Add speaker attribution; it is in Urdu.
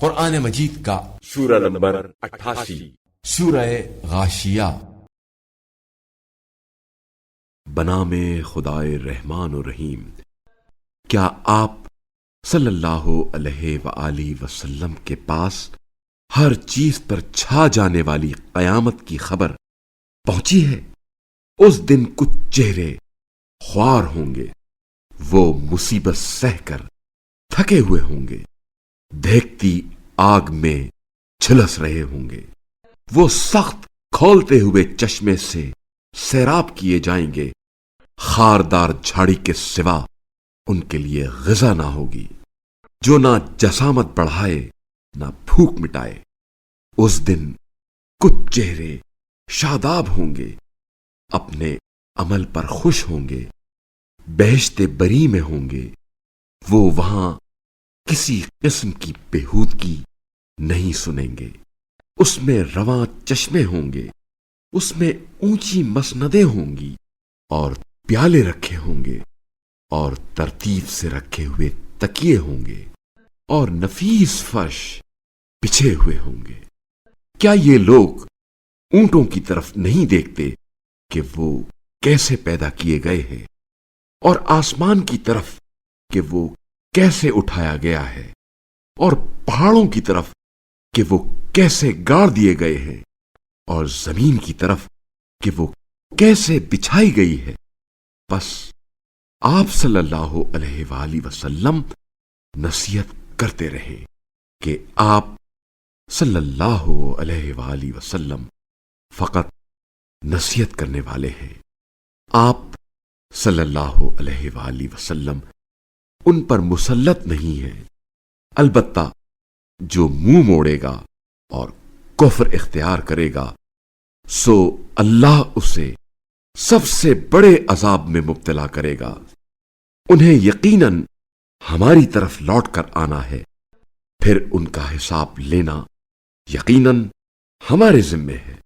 Speaker 1: قرآن مجید کا
Speaker 2: سورہ نمبر 88
Speaker 1: سورہ غاشیہ۔
Speaker 2: بنام خدائے رحمان و رحیم۔ کیا آپ صلی اللہ علیہ وآلہ وسلم کے پاس ہر چیز پر چھا جانے والی قیامت کی خبر پہنچی ہے؟ اس دن کچھ چہرے خوار ہوں گے، وہ مصیبت سہ کر تھکے ہوئے ہوں گے، دہکتی آگ میں جھلس رہے ہوں گے۔ وہ سخت کھولتے ہوئے چشمے سے سیراب کیے جائیں گے، خاردار جھاڑی کے سوا ان کے لیے غذا نہ ہوگی، جو نہ جسامت بڑھائے نہ بھوک مٹائے۔ اس دن کچھ چہرے شاداب ہوں گے، اپنے عمل پر خوش ہوں گے، بہشت بری میں ہوں گے۔ وہ وہاں کسی قسم کی بےہودگی نہیں سنیں گے۔ اس میں رواں چشمے ہوں گے، اس میں اونچی مسندیں ہوں گی اور پیالے رکھے ہوں گے، اور ترتیب سے رکھے ہوئے تکیے ہوں گے، اور نفیس فرش بچھے ہوئے ہوں گے۔ کیا یہ لوگ اونٹوں کی طرف نہیں دیکھتے کہ وہ کیسے پیدا کیے گئے ہیں، اور آسمان کی طرف کہ وہ کیسے اٹھایا گیا ہے، اور پہاڑوں کی طرف کہ وہ کیسے گاڑ دیے گئے ہیں، اور زمین کی طرف کہ وہ کیسے بچھائی گئی ہے؟ بس آپ صلی اللہ علیہ وآلہ وسلم نصیحت کرتے رہے کہ آپ صلی اللہ علیہ وآلہ وسلم فقط نصیحت کرنے والے ہیں۔ آپ صلی اللہ علیہ وآلہ وسلم ان پر مسلط نہیں ہیں، البتہ جو منہ موڑے گا اور کفر اختیار کرے گا سو اللہ اسے سب سے بڑے عذاب میں مبتلا کرے گا۔ انہیں یقیناً ہماری طرف لوٹ کر آنا ہے، پھر ان کا حساب لینا یقیناً ہمارے ذمے ہے۔